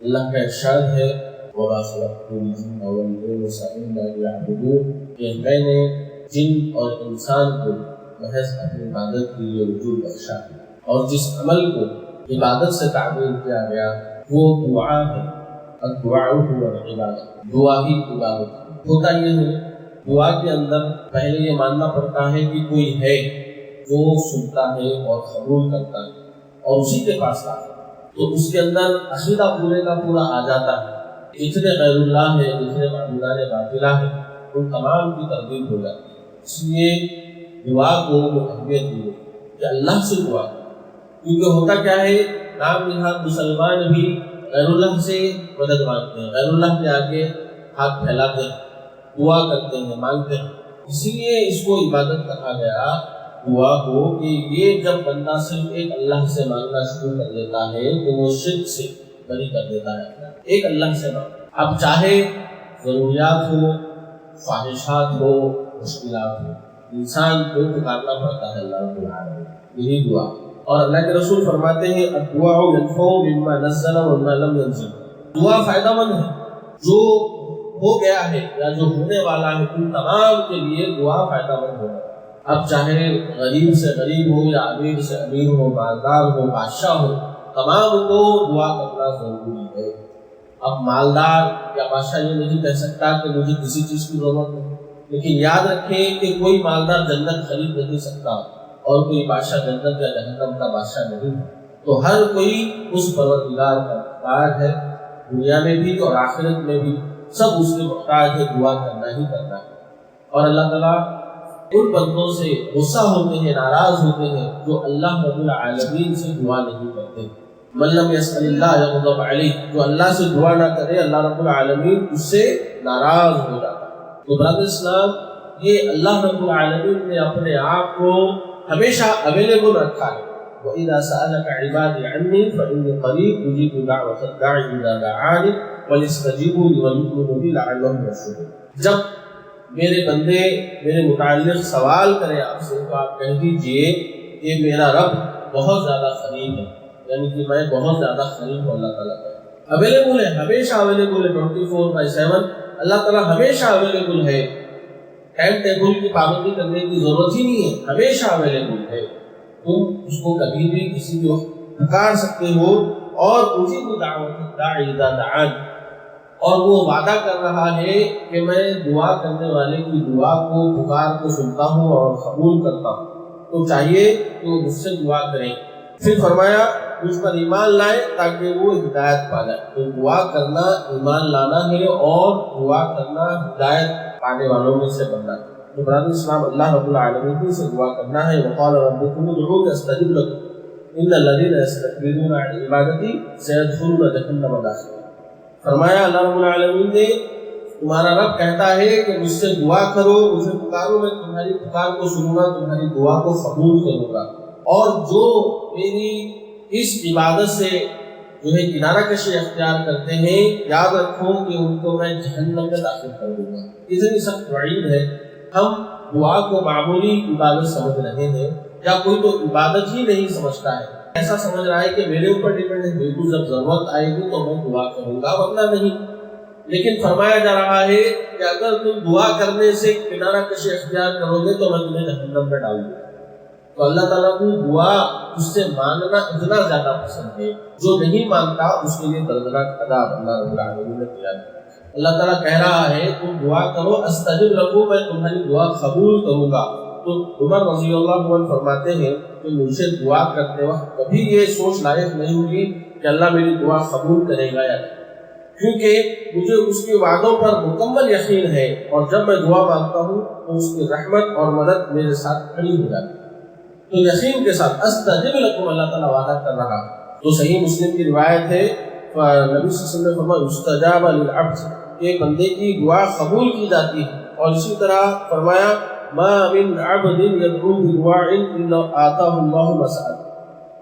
اللہ کا ارشاد ہے وَمَا خَلَقْتُ الْجِنَّ وَالْإِنسَ إِلَّا لِيَعْبُدُونِ کہ میں نے جن اور انسان کو محض اپنی عبادت کے لیے وجود بخشا ہے، اور جس عمل کو عبادت سے تعبیر کیا گیا وہ دعا ہے۔ الدعاء هو العبادت، دعا ہی عبادت ہوتا یہ ہے۔ دعا کے اندر پہلے یہ ماننا پڑتا ہے کہ کوئی ہے جو سنتا ہے اور قبول کرتا ہے اور اسی کے پاس آتا ہے، تو اس کے اندر عقیدہ پورے کا پورا آ جاتا ہے۔ جتنے غیر اللہ ہے، جتنے معبودان باطلہ ہیں، ان تمام کی تردید ہو جاتی ہے۔ اس لیے دعا کو اہمیت دی کہ اللہ سے دعا کریں، کیونکہ ہوتا کیا ہے نام نہاد مسلمان بھی غیر اللہ سے مدد مانگتے ہیں، غیر اللہ کے آگے ہاتھ پھیلاتے ہیں، دعا کرتے ہیں، مانگتے ہیں۔ اسی لیے اس کو عبادت کہا گیا دعا کو، کہ یہ جب بندہ صرف ایک اللہ سے مانگنا شروع کر دیتا ہے تو وہ شرک سے بری کر دیتا ہے۔ ایک اللہ سے مانگ، اب چاہے ضروریات ہو، خواہشات ہو، مشکلات ہو، انسان کو پکارنا پڑتا ہے اللہ رب العالمین، یہی دعا۔ اور اللہ کے رسول فرماتے ہیں الدعاء ينفع مما نزل وما لم ينزل، دعا فائدہ مند ہے، جو ہو گیا ہے یا جو ہونے والا ہے ان تمام کے لیے دعا فائدہ مند ہوگا۔ اب چاہے غریب سے غریب ہو یا امیر سے امیر ہو، مالدار ہو، بادشاہ ہو، تمام کو دعا کرنا ضروری ہے۔ اب مالدار یا بادشاہ یہ نہیں کہہ سکتا کہ مجھے کسی چیز کی ضرورت نہیں، لیکن یاد رکھیں کہ کوئی مالدار جنت خرید نہیں سکتا اور کوئی بادشاہ جنت یا جہنم کا بادشاہ نہیں ہے، تو ہر کوئی اس پروردگار کا محتاج ہے، دنیا میں بھی اور آخرت میں بھی سب اس کے محتاج ہے، دعا کرنا ہی کرنا ہے۔ اور اللہ تعالیٰ ان بندوں سے غصہ ہوتے ہیں، ناراض ہوتے ہیں جو اللہ رب العالمین سے دعا نہیں کرتے۔ من لم يسأل اللہ یغضب علیہ، جو اللہ سے دعا نہ کرے اللہ رب العالمین اس سے ناراض ہو جاتا ہے۔ تو برادر اسلام، یہ اللہ رب العالمین نے اپنے آپ کو ہمیشہ اویلیبل رکھا ہے۔ وَإِذَا سَأَلَكَ عِبَادِي عَنِّي فَإِنِّي قَرِيبٌ أُجِيبُ دَعْوَةَ الدَّاعِ إِذَا دَعَانِ وَلْيَسْتَجِيبُوا لِي وَلْيُؤْمِنُوا بِي لَعَلَّهُمْ يَرْشُدُونَ، جب میرے بندے میرے متعلق سوال کریں آپ سے تو آپ کہہ دیجئے کہ میرا رب بہت زیادہ قریب ہے، یعنی کہ میں بہت زیادہ قریب ہوں۔ اللہ تعالیٰ کا اویلیبل ہے، ہمیشہ اویلیبل ہے، 24/7 اللہ تعالیٰ ہمیشہ اویلیبل ہے، ٹائم ٹیبل کی پابندی کرنے کی ضرورت ہی نہیں ہے، ہمیشہ اویلیبل ہے۔ تم اس کو کبھی بھی کسی بھی وقت پکار سکتے ہو، اور اجیب دعوت الداعی اذا دعان، اور وہ وعدہ کر رہا ہے کہ میں دعا کرنے والے کی دعا کو، پکار کو سنتا ہوں اور قبول کرتا ہوں۔ تو چاہیے کہ وہ مجھ سے دعا کریں۔ پھر فرمایا مجھ پر ایمان لائے تاکہ وہ ہدایت پا جائے۔ تو دعا کرنا ایمان لانا ہے، اور دعا کرنا ہدایت پانے والوں میں سے بننا ہے۔ تو برادر اسلام، اللہ رب العالمین سے دعا کرنا ہے۔ وقال ربکم ادعونی استجب لکم ان الذین یستکبرون عن عبادتی سیدخلون جہنم داخرین۔ فرمایا اللہ رب العالمین نے، تمہارا رب کہتا ہے کہ مجھ سے دعا کرو، مجھے پکارو، میں تمہاری پکار کو سنوں گا، تمہاری دعا کو قبول کروں گا، اور جو میری اس عبادت سے جو ہے کنارہ کشی اختیار کرتے ہیں، یاد رکھو کہ ان کو میں جہنم میں داخل کر دوں گا۔ اتنی سخت وعید ہے۔ ہم دعا کو معمولی عبادت سمجھ رہے ہیں، یا کوئی تو عبادت ہی نہیں سمجھتا ہے، ایسا سمجھ رہا ہے کہ میرے اوپر ڈیپینڈ ہے، بالکل جب ضرورت آئے گی تو میں دعا کروں گا، ورنہ نہیں۔ لیکن فرمایا جا رہا ہے کہ اگر تم دعا کرنے سے کنارہ کشی اختیار کرو گے تو میں تمہیں جہنم میں ڈالوں گا۔ تو اللہ تعالیٰ کو دعا اس سے مانگنا اتنا زیادہ پسند ہے، جو نہیں مانگتا اس کے لیے دردناک عذاب اللہ رب العالمین نے دیا ہے۔ اللہ تعالیٰ کہہ رہا ہے تم دعا کرو، استجب لکم، میں تمہاری دعا قبول کروں گا۔ تو عمر رضی اللہ عنہ فرماتے ہیں کہ مجھے دعا کرتے وقت کبھی یہ سوچ لائق نہیں ہوئی کہ اللہ میری دعا قبول کرے گا یا نہیں، کیونکہ مجھے اس کے وعدوں پر مکمل یقین ہے، اور جب میں دعا مانگتا ہوں تو اس کی رحمت اور مدد میرے ساتھ کھڑی ہو جاتی ہے۔ تو یقین کے ساتھ استجب لکم اللہ تعالیٰ وعدہ کر رہا۔ تو صحیح مسلم کی روایت ہے، نبی صلی اللہ علیہ وسلم نے فرمایا استجاب للعبد، کہ بندے کی دعا قبول کی جاتی ہے۔ اور اسی طرح فرمایا ما من عبد يدعو بدعاء الا آتاه الله مسألة،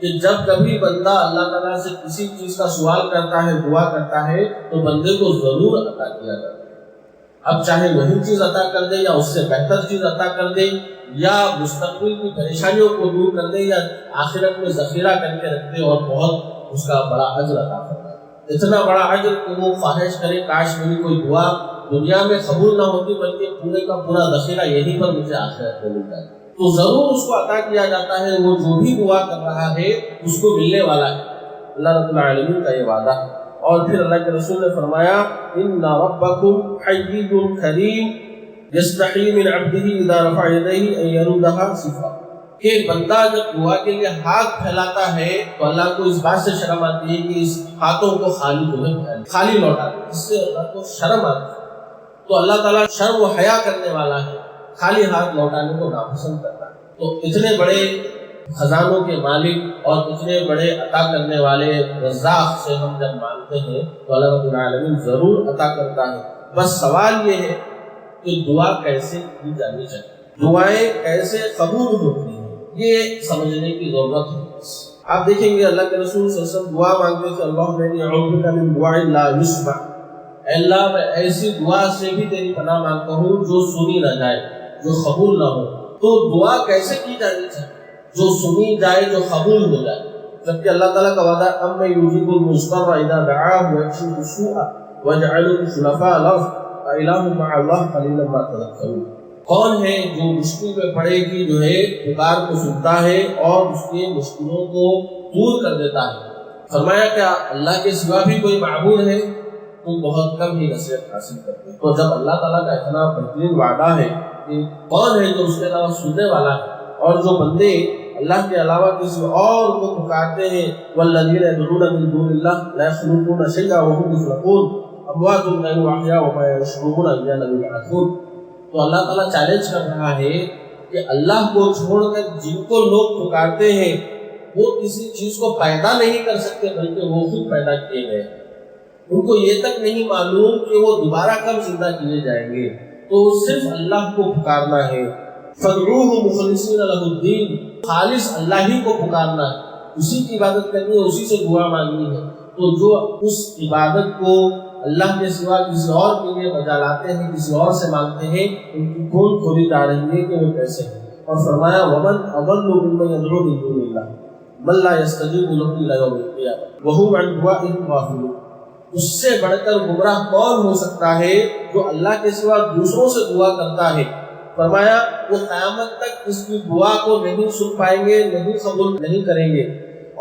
کہ جب کبھی بندہ اللہ تعالیٰ سے کسی چیز کا سوال کرتا ہے، دعا کرتا ہے، تو بندے کو ضرور عطا کیا جاتا ہے۔ اب چاہے وہی چیز عطا کر دے یا اس سے بہتر چیز عطا کر دے، یا مستقبل کی پریشانیوں کو دور کر دے، یا آخرت میں ذخیرہ کر کے رکھ دے اور بہت اس کا بڑا اجر عطا فرمائے۔ اتنا بڑا اجر کہ وہ خواہش کرے کاش میری کوئی دعا دنیا میں قبول نہ ہوتی بلکہ پورے کا پورا ذخیرہ یہیں پر مجھے آخرت میں مل جائے، تو ضرور اس کو عطا کیا جاتا ہے۔ وہ جو بھی دعا کر رہا ہے اس کو ملنے والا ہے، اللہ رب العالمین کا یہ وعدہ ہے۔ اور پھر اللہ کے رسول نے فرمایا ان ربکم حی کریم یستحی من عبدہ اذا رفع یدیہ ان یردها صفا، کہ بندہ جب دعا کے لیے ہاتھ پھیلاتا ہے تو اللہ کو اس بات سے شرم آتی ہے کہ اس ہاتھوں کو خالی لوٹا دے، اس سے اللہ کو شرم آتی ہے۔ تو اللہ تعالیٰ شرم و حیا کرنے والا ہے، خالی ہاتھ لوٹانے کو ناپسند کرتا ہے۔ تو اتنے بڑے خزانوں کے مالک اور اتنے بڑے عطا کرنے والے رزاق سے ہم جب مانتے ہیں تو اللہ رب العالمین ضرور عطا کرتا ہے۔ بس سوال یہ ہے کہ دعا کیسے کی جانی چاہیے، دعائیں کیسے قبول ہوتی ہیں، یہ سمجھنے کی ضرورت ہے۔ آپ دیکھیں گے اللہ کے رسول صلی اللہ علیہ وسلم دعا مانگتے تھے اللہم انی اعوذ بک من دعاء لا یسمع، اے اللہ میں ایسی دعا سے بھی تیری پناہ مانگتا ہوں جو سنی نہ جائے، جو قبول نہ ہو۔ تو دعا کیسے کی جانی چاہیے جو سنی جائے، جو قبول ہو جائے، جبکہ اللہ تعالیٰ کا وعدہ اَمَّن یُجِیبُ الْمُضْطَرَّ اِذَا دَعَاهُ وَیَکْشِفُ السُّوءَ وَیَجْعَلُکُم خُلَفَاءَ الْأَرْضِ أَإِلَٰهٌ مَّعَ اللَّهِ قَلِیلًا مَا تَذَکَّرُونَ، کون ہے جو مشکل میں پڑے گی جو ہے پکار کو سنتا ہے اور اس کے مشکلوں کو دور کر دیتا ہے۔ فرمایا کیا اللہ کے سوا بھی کوئی معبود ہے؟ تو بہت کم ہی نصیحت حاصل کرتے ہیں۔ تو جب اللہ تعالیٰ کا اتنا بہترین وعدہ ہے کہ کون ہے جو اس کے علاوہ سننے والا ہے، اور جو بندے اللہ کے علاوہ کسی اور کو پکارتے ہیں والذین یدعون من دون اللہ لا یخلقون شیئا وهم یخلقون اموات غیر احیاء وما یشعرون ایان یبعثون، تو اللہ تعالیٰ چیلنج کر رہا ہے کہ اللہ کو چھوڑ کر جن کو لوگ پکارتے ہیں وہ کسی چیز کو پیدا نہیں کر سکتے بلکہ وہ خود پیدا کیے گئے، ان کو یہ تک نہیں معلوم کہ وہ دوبارہ کب زندہ کیے جائیں گے، تو صرف اللہ کو پکارنا ہے۔ فَادْعُوهُ مُخْلِصِينَ لَهُ الدِّينَ، خالص اللہ ہی کو پکارنا ہے، اسی کی عبادت کرنی ہے، اسی سے دعا مانگنی ہے۔ تو جو اس عبادت کو اللہ کے سوا کسی اور کے لیے بجا لاتے ہیں، کسی اور سے مانگتے ہیں، ان کی کھول کھولی جا رہی ہے کہ وہ کیسے ہیں۔ اور فرمایا وَمَنْ أَضَلُّ مِمَّنْ يَدْعُو مِن دُونِ اللَّهِ مَن لَّا يَسْتَجِيبُ لَهُ إِلَىٰ يَوْمِ الْقِيَامَةِ وَهُمْ عَنْ دُعَائِهِمْ غَافِلُونَ، اس سے بڑھ کر گمراہ کون ہو سکتا ہے جو اللہ کے سوا دوسروں سے دعا کرتا ہے۔ فرمایا وہ قیامت تک اس کی دعا کو نہیں سن پائیں گے، نہیں قبول نہیں کریں گے،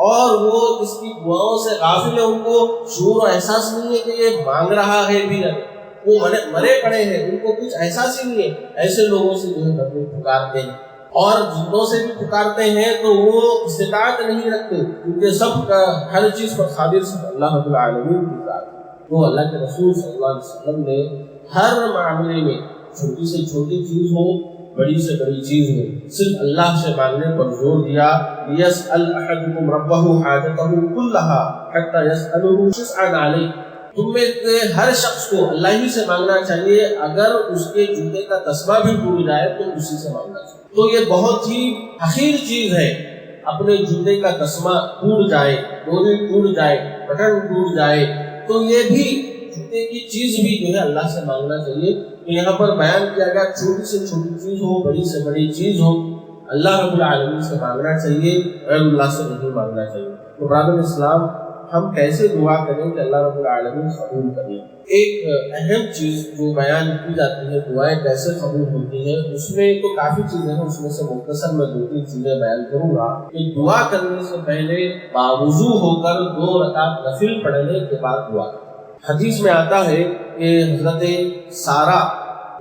اور وہ اس کی دعاؤں سے غافل ہیں، ان کو شعور و احساس نہیں ہے کہ یہ مانگ رہا ہے بھی نہیں، وہ مرے پڑے ہیں، ان کو کچھ احساس ہی نہیں ہے۔ ایسے لوگوں سے جو ہے پکارتے ہیں، اور جنوں سے بھی پکارتے ہیں تو وہ استطاعت نہیں رکھتے، کیونکہ سب کا ہر چیز پر قادر صرف اللہ رب العالمین کی ذات ہے۔ تو اللہ کے رسول صلی اللہ علیہ وسلم نے ہر معاملے میں چھوٹی سے چھوٹی چیز ہو، بڑی سے بڑی چیز ہو، صرف اللہ سے مانگنے پر زور دیا۔ یسأل احدکم ربہ حاجتہ کلہا حتی یسألہ شسعا علیہ، تم میں سے ہر شخص کو اللہ ہی سے مانگنا چاہیے، اگر اس کے جوتے کا تسبہ بھی ٹوٹ جائے تو اسی سے مانگنا چاہیے۔ تو یہ بہت ہی حقیر چیز ہے، اپنے جوتے کا تسمہ ٹوٹ جائے، ڈوری ٹوٹ جائے، بٹن ٹوٹ جائے، تو یہ بھی جوتے کی چیز بھی جو ہے اللہ سے مانگنا چاہیے۔ تو یہاں پر بیان کیا گیا چھوٹی سے چھوٹی چیز ہو، بڑی سے بڑی چیز ہو، اللہ رب العالمین سے مانگنا چاہیے، غیر اللہ سے نہیں مانگنا چاہیے۔ تو برادر اسلام، ہم کیسے دعا کریں کہ اللہ رب العالمین قبول کریں؟ ایک اہم چیز جو بیان کی جاتی ہے دعائیں کیسے قبول ہوتی ہیں، اس میں تو کافی چیزیں ہیں، اس میں سے مختصر میں 2-3 چیزیں بیان کروں گا۔ کہ دعا کرنے سے پہلے باوضو ہو کر 2 رکعت نفل پڑھنے کے بعد دعا کریں۔ حدیث میں آتا ہے کہ حضرت سارہ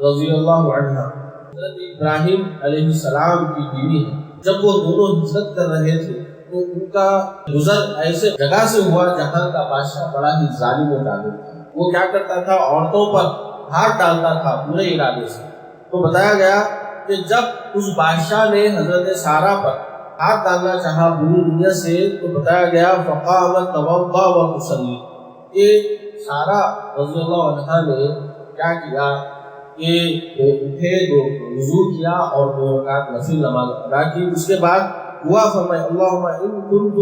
رضی اللہ عنہ حضرت ابراہیم علیہ السلام کی بیوی ہے، جب وہ دونوں ہجرت کر رہے تھے تو ان کا گزر ایسے جگہ سے ہوا جہاں کا بادشاہ بڑا ہی ظالم و جابر تھا۔ وہ کیا کرتا تھا؟ عورتوں پر ہاتھ ڈالتا تھا برے ارادے سے۔ تو بتایا گیا کہ جب اس بادشاہ نے حضرت سارہ پر ہاتھ ڈالنا چاہا بری نیت سے، تو بتایا گیا فقامت توضا وتصلی، کہ سارہ رضی اللہ عنہ نے کیا کیا کہ وہ اٹھے، وضو کیا اور 2 رکعت نفل نماز ادا کی۔ اس کے بعد دعا فرمائی اللہم ان کنت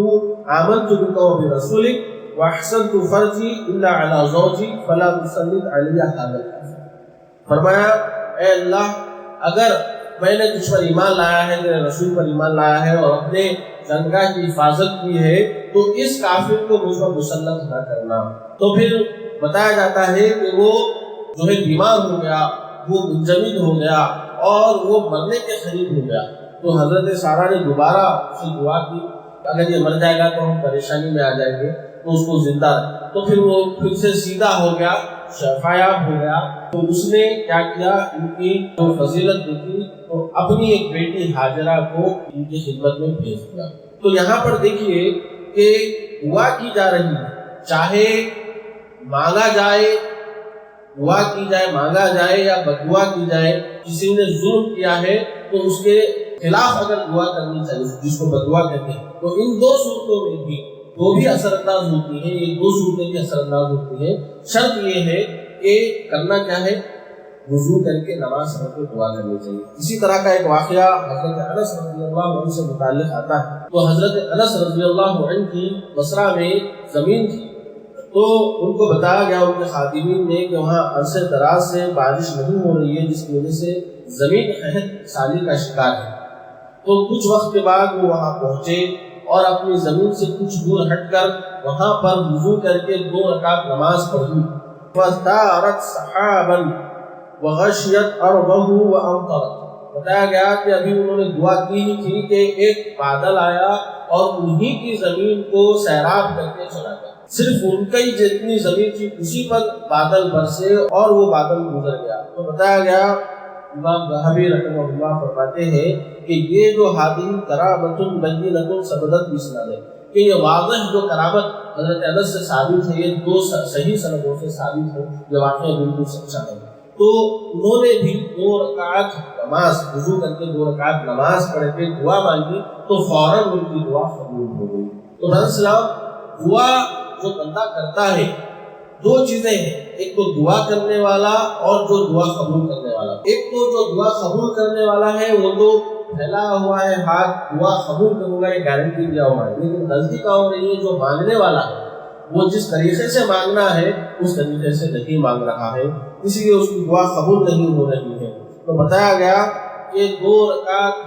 آمنت بک وبرسولک واحسنت فرجی الا علی زوجی فلا تسلط علی ھذا الکافر، فرمایا اے اللہ اگر میں نے تجھ پر ایمان لایا ہے، میرے رسول پر ایمان لایا ہے اور اپنے جنگاہ کی حفاظت کی ہے، تو تو اس کافر کو مجھ پر مسلط نہ کرنا۔ تو پھر بتایا جاتا ہے کہ وہ جو ہے بیمار ہو گیا، وہ منجمد ہو گیا اور وہ مرنے کے قریب ہو گیا۔ تو حضرت سارہ نے دوبارہ اس سے دعا کی، اگر یہ مر جائے گا تو ہم پریشانی میں آ جائیں گے، تو اس کو زندہ رکھ۔ تو پھر وہ پھر سے سیدھا ہو گیا، شفایاب ہو گیا۔ تو اس نے کیا کیا، ان کی جو فضیلت دیکھی تو اپنی ایک بیٹی ہاجرہ کو ان کی خدمت میں بھیج دیا۔ تو یہاں پر دیکھیے کہ دعا کی جا رہی ہے، چاہے مانگا جائے، دعا کی جائے، مانگا جائے یا بددعا کی جائے۔ کسی نے ظلم کیا ہے تو اس کے خلاف اگر دعا کرنی چاہیے، جس کو بددعا کہتے ہیں، تو ان دو صورتوں میں بھی وہ بھی اثر انداز ہوتی ہے، یہ دو صورتیں بھی اثر انداز ہوتی ہیں۔ شرط یہ ہے کہ کرنا کیا ہے، وضو کر کے نماز پڑھ کے دعا کرنی چاہیے۔ اسی طرح کا ایک واقعہ حضرت انس رضی اللہ عنہ سے متعلق آتا ہے۔ تو حضرت انس رضی اللہ عنہ کی بصرہ میں زمین تھی، تو ان کو بتایا گیا ان کے خادمین نے کہ وہاں عرصے دراز سے بارش نہیں ہو رہی ہے، جس کی وجہ سے زمین قحط سالی کا شکار ہے۔ تو کچھ وقت کے بعد وہ وہاں پہنچے اور اپنی زمین سے کچھ دور ہٹ کر وہاں پر وضو کر کے 2 رکعت نماز پڑھی۔ فَاسْتَعَرَتْ سَحَابًا وَغَشِيَتْ أَرْضَهُ وَأَمْطَرَتْ۔ بتایا گیا کہ ابھی انہوں نے دعا کی ہی تھی کہ ایک بادل آیا اور انہی کی زمین کو سیراب کر کے چلا گیا۔ صرف ان کا ہی جتنی زمین تھی اسی پر بادل برسے اور وہ بادل گزر گیا۔ تو بتایا گیا، امام ذہبی رحمہ اللہ فرماتے ہیں کہ یہ جو حادثہ کرامۃ بینۃ ثبتت بسند ہے، کہ یہ واضح جو کرامت حضرت انس سے ثابت ہے، یہ 2 صحیح سندوں سے ثابت ہے، یہ واقعہ بالکل سچا ہے۔ تو انہوں نے بھی 2 رکعت نماز وضو کر کے 2 رکعت نماز پڑھ کے دعا مانگی تو فوراً ان کی دعا قبول ہو گئی۔ تو اسلام دعا جو بندہ کرتا ہے 2 چیزیں ہیں، ایک تو دعا کرنے والا اور جو دعا قبول کرنے والا۔ ایک تو جو دعا قبول کرنے والا ہے وہ تو پھیلا ہوا ہے ہاتھ، دعا قبول کروں گا یہ گارنٹی دیا ہوا ہے، لیکن غلطی کا ہو رہی ہے جو مانگنے والا ہے وہ جس طریقے سے مانگنا ہے اس طریقے سے نہیں مانگ رہا ہے، اس لیے اس کی دعا قبول نہیں ہو رہی ہے۔ تو بتایا گیا کہ 2 رکعت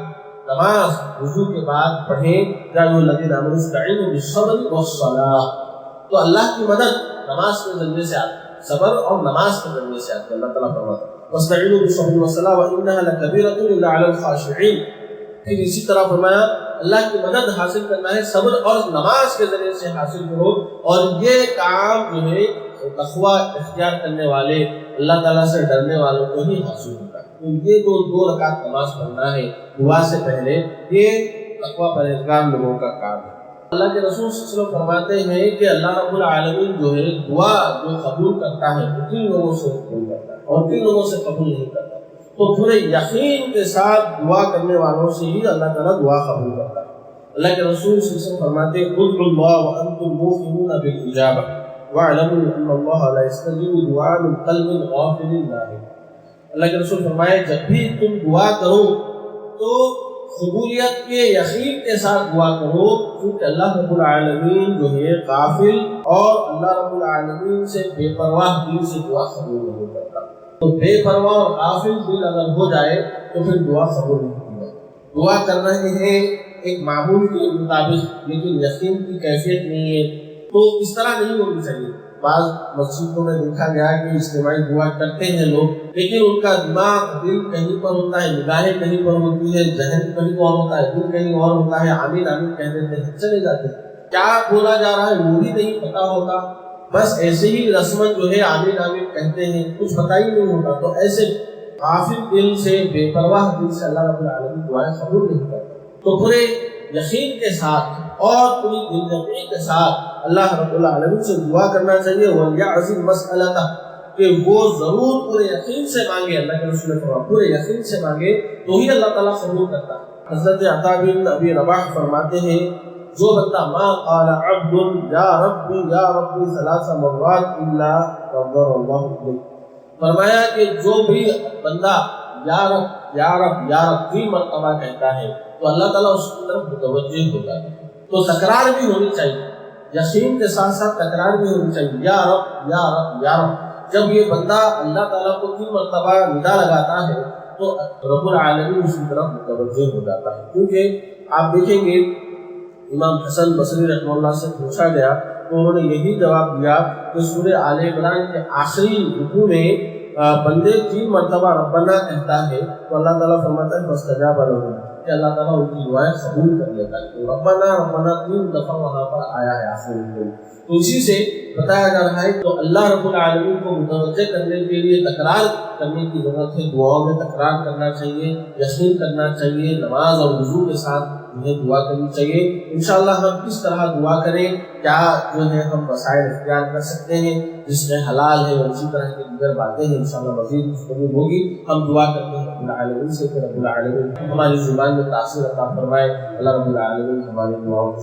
نماز وضو کے بعد پڑھیں، یا جو الذین آمنوا استعینوا بالصبر والصلاۃ۔ تو اللہ کی مدد نماز کے ذریعے سے آتی ہے، صبر اور نماز کے ذریعے سے آتی ہے۔ اللہ تعالیٰ فرماتا ہے واستعینوا بالصبر والصلاۃ وانها لکبیرۃ الا علی الخاشعین۔ پھر اسی طرح فرمایا اللہ کی مدد حاصل کرنا ہے صبر اور نماز کے ذریعے سے حاصل کرو، اور یہ کام جو ہے تقویٰ اختیار کرنے والے اللہ تعالیٰ سے ڈرنے والوں کو ہی حاصل ہوتا ہے۔ تو یہ جو 2 رکعت نماز پڑھنا ہے دعا سے پہلے، یہ تقویٰ پرہیزگار لوگوں کا کام ہے۔ اللہ کے رسول صلی اللہ علیہ وسلم فرماتے ہیں کہ اللہ رب العالمین جو ہے دعا جو قبول کرتا ہے وہ 3 لوگوں سے قبول کرتا ہے اور 3 لوگوں سے قبول نہیں کرتا۔ تو پورے یقین کے ساتھ دعا کرنے والوں سے ہی اللہ تعالیٰ دعا قبول کرتا ہے۔ اللہ کے رسول صلی اللہ علیہ وسلم فرماتے ہیں ادعوا اللہ وانتم موقنون بالاجابہ واعلموا ان اللہ لا يستجيب دعاء من قلب غافل لاهٍ۔ اللہ کے رسول فرمائے جب بھی تم دعا کرو تو قبولیت کے یقین کے ساتھ دعا کرو، کیونکہ اللہ رب العالمین جو ہے غافل اور اللہ رب العالمین سے بے پرواہ دل سے دعا قبول نہیں کرتا۔ تو بے پرواہ اور غافل دل اگر ہو جائے تو پھر دعا قبول نہیں کی جائے۔ دعا کرنا ہے ایک معمول کے مطابق، لیکن یقین کی کیفیت نہیں ہے، تو اس طرح نہیں ہونی چاہیے۔ بعض مسجدوں میں دیکھا گیا کہ اجتماعی دعا کرتے ہیں لوگ، لیکن ان کا دماغ دل کہیں پر ہوتا ہے، نگاہیں کہیں پر ہوتی ہے، ذہن کہیں اور ہوتا ہے، دل کہیں اور ہوتا ہے، آمین آمین کہہ دیتے ہیں، چلے جاتے ہیں، کیا بولا جا رہا ہے وہ بھی نہیں پتا ہوتا، بس ایسے ہی رسمن جو ہے آمین آمین کہتے ہیں، کچھ پتہ ہی نہیں ہوتا۔ تو ایسے غافل دل سے، بے پرواہ دل سے اللہ رب العالمین دعائیں قبول نہیں کرتا۔ تو پورے یقین کے ساتھ اور پوری دلجمعی کے ساتھ اللہ رب العالمین سے دعا کرنا چاہیے، وَلْيَعْزِمْ مَسْأَلَتَهُ، کہ وہ ضرور پورے یقین سے مانگے۔ اللہ کے رسول نے فرمایا پورے یقین سے مانگے تو ہی اللہ تعالیٰ قبول کرتا ہے۔ حضرت عطا بن ابی رباح فرماتے ہیں جو بندہ ما قال عبد یا ربی 3 مرات الا غفر اللہ له، فرمایا کہ جو بھی بندہ یا رب 3 مرتبہ کہتا ہے تو اللہ تعالیٰ اس کی طرف متوجہ ہو جاتا ہے۔ تو تکرار بھی ہونی چاہیے، یقین کے ساتھ ساتھ تکرار بھی ہونی چاہیے، یا رب۔ جب یہ بندہ اللہ تعالیٰ کو 3 مرتبہ ندا لگاتا ہے تو رب العالمین اس کی طرف متوجہ ہو جاتا ہے۔ کیونکہ آپ دیکھیں گے امام حسن بصری رحمہ اللہ سے پوچھا گیا تو انہوں نے یہی جواب دیا کہ سورہ آل عمران کے آخری رکوع میں بندے 3 مرتبہ ربنا کہتا ہے تو اللہ تعالیٰ فرماتا ہے فاستجاب لهم کہ اللہ تعالیٰ ان کی دعائیں قبول کر لیتا ہے. تو ربنا ربنا 3 دفعہ وہاں پر آیا ہے آخری رکوع. تو اسی سے بتایا جا رہا ہے تو اللہ رب العالمین کو متوجہ کرنے کے لیے تکرار کرنے کی ضرورت ہے. دعاؤں میں تکرار کرنا چاہیے, یقین کرنا چاہیے, نماز اور وضو کے ساتھ انہیں دعا کرنی چاہیے. انشاءاللہ ہم کس طرح دعا کریں, کیا جو ہے ہم وسائل اختیار کر سکتے ہیں جس میں حلال ہے, اور اسی طرح کی دیگر باتیں ہیں انشاءاللہ مزید گفتگو ہوگی. ہم دعا کرتے ہیں رب العالمین سے کہ رب العالمین ہماری زبان میں تاثیر عطا فرمائے. اللہ رب العالمین ہماری دعاؤں کو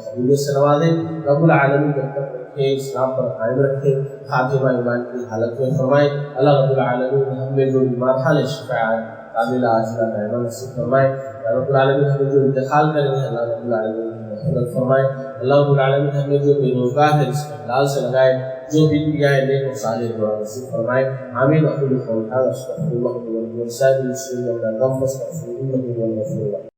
قبولیت سے نوازے. رب العالمین جب تک رکھے, اسلام پر قائم رکھے, خاتمہ ایمان کی حالت میں فرمائے. اللہ رب العالمین ہمیں جو بیمار حال شفا کاملہ عاجلہ دائمہ نصیب فرمائے. رب العالمین ہمیں جو انتقال کریں گے اللہ رب العالمین مغفرت فرمائے. اللہ رب العالمین ہمیں جو بے روزگار ہے اس کو حلال سے لگائے, جو بیوی آئے نیک و صالح دعا نصیب فرمائے. آمین. اقول قولی ھذا استغفر اللہ لي ولسائر المسلمین من الذنب فاستغفروه انه هو الغفور الرحیم.